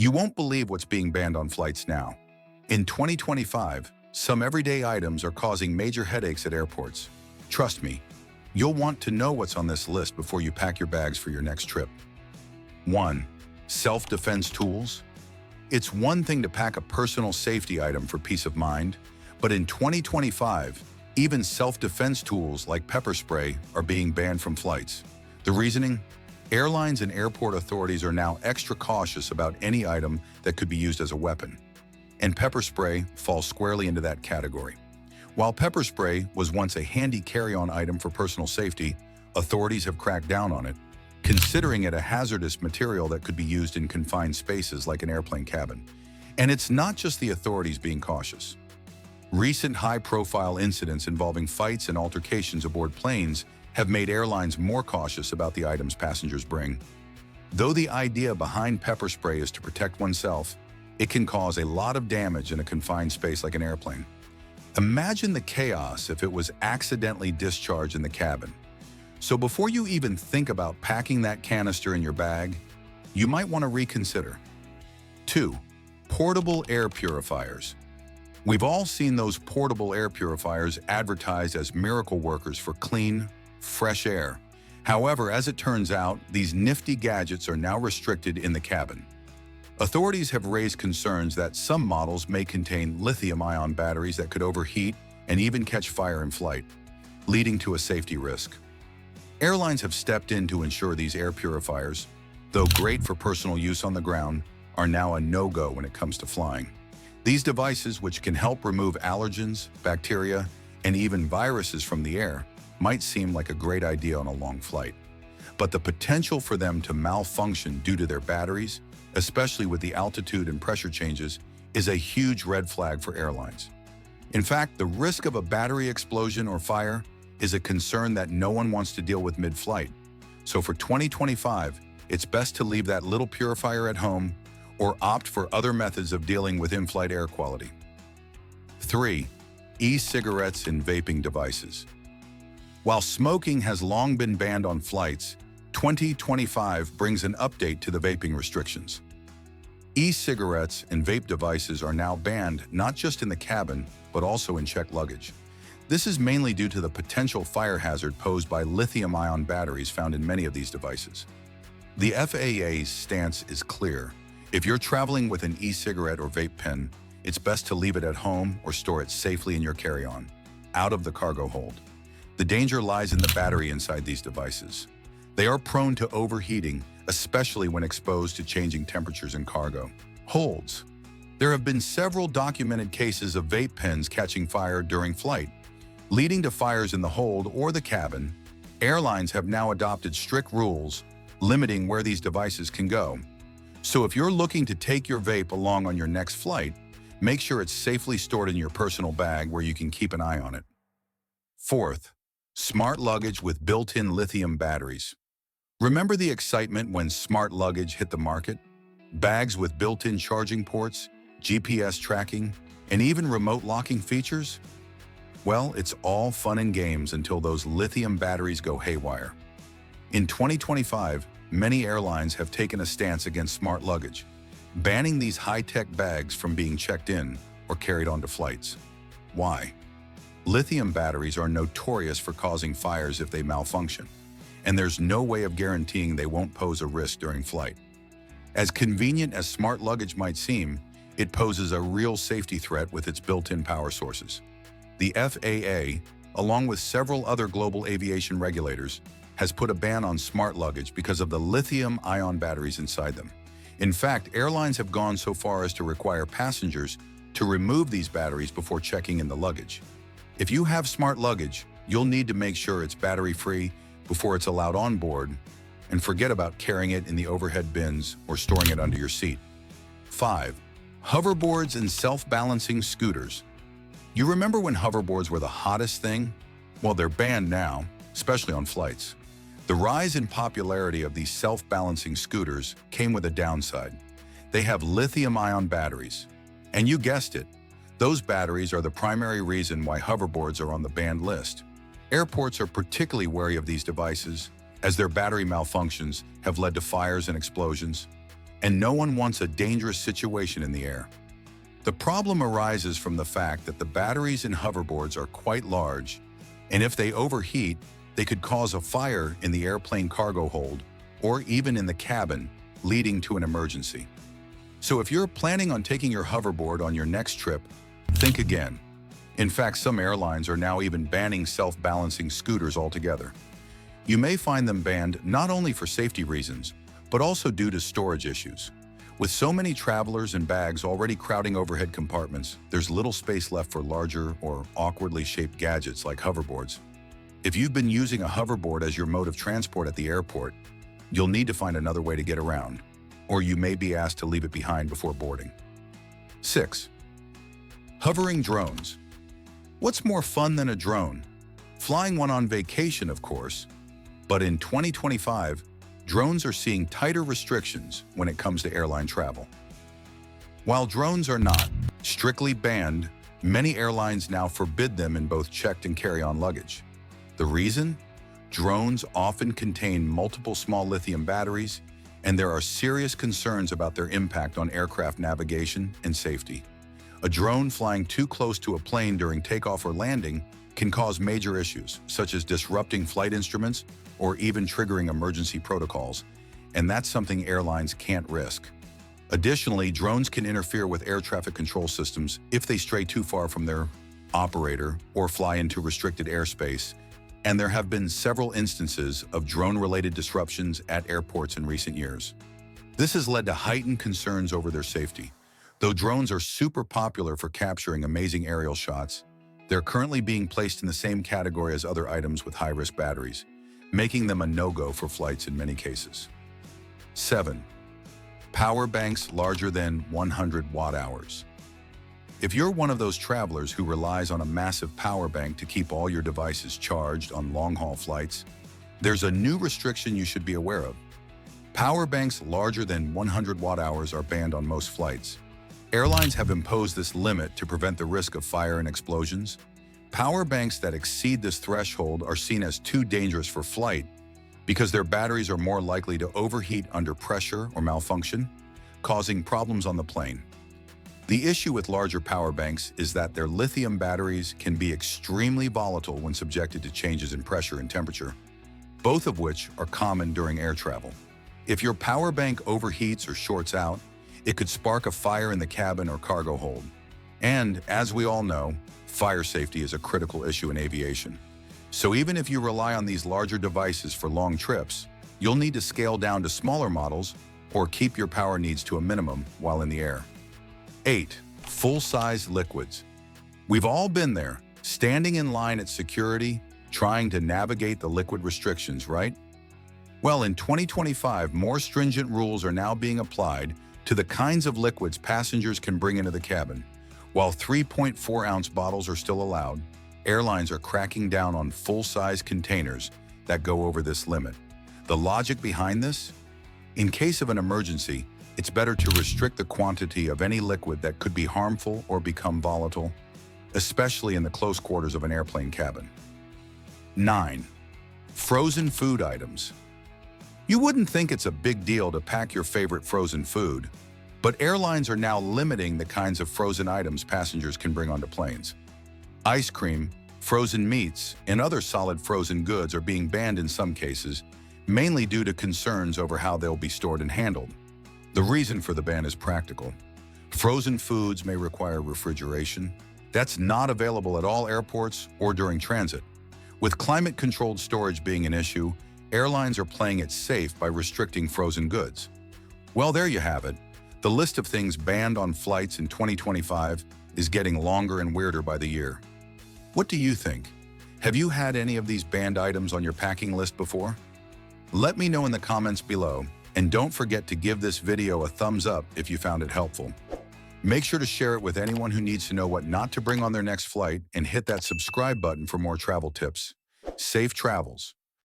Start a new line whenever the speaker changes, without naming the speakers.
You won't believe what's being banned on flights now. In 2025, some everyday items are causing major headaches at airports. Trust me, you'll want to know what's on this list before you pack your bags for your next trip. 1. Self-defense tools. It's one thing to pack a personal safety item for peace of mind, but in 2025, even self-defense tools like pepper spray are being banned from flights. The reasoning? Airlines and airport authorities are now extra cautious about any item that could be used as a weapon. And pepper spray falls squarely into that category. While pepper spray was once a handy carry-on item for personal safety, authorities have cracked down on it, considering it a hazardous material that could be used in confined spaces like an airplane cabin. And it's not just the authorities being cautious. Recent high-profile incidents involving fights and altercations aboard planes have made airlines more cautious about the items passengers bring. Though the idea behind pepper spray is to protect oneself, it can cause a lot of damage in a confined space like an airplane. Imagine the chaos if it was accidentally discharged in the cabin. So before you even think about packing that canister in your bag, you might want to reconsider. 2. Portable air purifiers. We've all seen those portable air purifiers advertised as miracle workers for clean, fresh air. However, as it turns out, these nifty gadgets are now restricted in the cabin. Authorities have raised concerns that some models may contain lithium-ion batteries that could overheat and even catch fire in flight, leading to a safety risk. Airlines have stepped in to ensure these air purifiers, though great for personal use on the ground, are now a no-go when it comes to flying. These devices, which can help remove allergens, bacteria, and even viruses from the air, might seem like a great idea on a long flight. But the potential for them to malfunction due to their batteries, especially with the altitude and pressure changes, is a huge red flag for airlines. In fact, the risk of a battery explosion or fire is a concern that no one wants to deal with mid-flight. So for 2025, it's best to leave that little purifier at home or opt for other methods of dealing with in-flight air quality. 3. E-cigarettes and vaping devices. While smoking has long been banned on flights, 2025 brings an update to the vaping restrictions. E-cigarettes and vape devices are now banned not just in the cabin, but also in checked luggage. This is mainly due to the potential fire hazard posed by lithium-ion batteries found in many of these devices. The FAA's stance is clear. If you're traveling with an e-cigarette or vape pen, it's best to leave it at home or store it safely in your carry-on, out of the cargo hold. The danger lies in the battery inside these devices. They are prone to overheating, especially when exposed to changing temperatures in cargo holds. There have been several documented cases of vape pens catching fire during flight, leading to fires in the hold or the cabin. Airlines have now adopted strict rules limiting where these devices can go. So if you're looking to take your vape along on your next flight, make sure it's safely stored in your personal bag where you can keep an eye on it. 4th, smart luggage with built-in lithium batteries. Remember the excitement when smart luggage hit the market? Bags with built-in charging ports, GPS tracking, and even remote locking features? Well, it's all fun and games until those lithium batteries go haywire. In 2025, many airlines have taken a stance against smart luggage, banning these high-tech bags from being checked in or carried onto flights. Why? Lithium batteries are notorious for causing fires if they malfunction, and there's no way of guaranteeing they won't pose a risk during flight. As convenient as smart luggage might seem, it poses a real safety threat with its built-in power sources. The FAA, along with several other global aviation regulators, has put a ban on smart luggage because of the lithium-ion batteries inside them. In fact, airlines have gone so far as to require passengers to remove these batteries before checking in the luggage. If you have smart luggage, you'll need to make sure it's battery-free before it's allowed on board, and forget about carrying it in the overhead bins or storing it under your seat. 5. Hoverboards and self-balancing scooters. You remember when hoverboards were the hottest thing? Well, they're banned now, especially on flights. The rise in popularity of these self-balancing scooters came with a downside. They have lithium-ion batteries. And you guessed it, those batteries are the primary reason why hoverboards are on the banned list. Airports are particularly wary of these devices, as their battery malfunctions have led to fires and explosions. and no one wants a dangerous situation in the air. The problem arises from the fact that the batteries in hoverboards are quite large, and if they overheat, they could cause a fire in the airplane cargo hold or even in the cabin, leading to an emergency. So if you're planning on taking your hoverboard on your next trip, think again. In fact, some airlines are now even banning self-balancing scooters altogether. You may find them banned not only for safety reasons, but also due to storage issues. With so many travelers and bags already crowding overhead compartments, there's little space left for larger or awkwardly shaped gadgets like hoverboards. If you've been using a hoverboard as your mode of transport at the airport, you'll need to find another way to get around, or you may be asked to leave it behind before boarding. 6. Hovering drones. What's more fun than a drone? Flying one on vacation, of course. But in 2025, drones are seeing tighter restrictions when it comes to airline travel. While drones are not strictly banned, many airlines now forbid them in both checked and carry-on luggage. The reason? Drones often contain multiple small lithium batteries, and there are serious concerns about their impact on aircraft navigation and safety. A drone flying too close to a plane during takeoff or landing can cause major issues, such as disrupting flight instruments or even triggering emergency protocols, and that's something airlines can't risk. Additionally, drones can interfere with air traffic control systems if they stray too far from their operator or fly into restricted airspace, and there have been several instances of drone-related disruptions at airports in recent years. This has led to heightened concerns over their safety. Though drones are super popular for capturing amazing aerial shots, they're currently being placed in the same category as other items with high-risk batteries, making them a no-go for flights in many cases. 7. Power banks larger than 100 watt-hours. If you're one of those travelers who relies on a massive power bank to keep all your devices charged on long-haul flights, there's a new restriction you should be aware of. Power banks larger than 100 watt-hours are banned on most flights. Airlines have imposed this limit to prevent the risk of fire and explosions. Power banks that exceed this threshold are seen as too dangerous for flight because their batteries are more likely to overheat under pressure or malfunction, causing problems on the plane. The issue with larger power banks is that their lithium batteries can be extremely volatile when subjected to changes in pressure and temperature, both of which are common during air travel. If your power bank overheats or shorts out, it could spark a fire in the cabin or cargo hold. And, as we all know, fire safety is a critical issue in aviation. So even if you rely on these larger devices for long trips, you'll need to scale down to smaller models or keep your power needs to a minimum while in the air. 8. Full-size liquids. We've all been there, standing in line at security, trying to navigate the liquid restrictions, right? Well, in 2025, more stringent rules are now being applied to the kinds of liquids passengers can bring into the cabin. While 3.4-ounce bottles are still allowed, airlines are cracking down on full-size containers that go over this limit. The logic behind this? In case of an emergency, it's better to restrict the quantity of any liquid that could be harmful or become volatile, especially in the close quarters of an airplane cabin. 9. Frozen food items. You wouldn't think it's a big deal to pack your favorite frozen food, but airlines are now limiting the kinds of frozen items passengers can bring onto planes. Ice cream, frozen meats, and other solid frozen goods are being banned in some cases, mainly due to concerns over how they'll be stored and handled. The reason for the ban is practical. Frozen foods may require refrigeration. That's not available at all airports or during transit. With climate-controlled storage being an issue, airlines are playing it safe by restricting frozen goods. Well, there you have it. The list of things banned on flights in 2025 is getting longer and weirder by the year. What do you think? Have you had any of these banned items on your packing list before? Let me know in the comments below, and don't forget to give this video a thumbs up if you found it helpful. Make sure to share it with anyone who needs to know what not to bring on their next flight, and hit that subscribe button for more travel tips. Safe travels.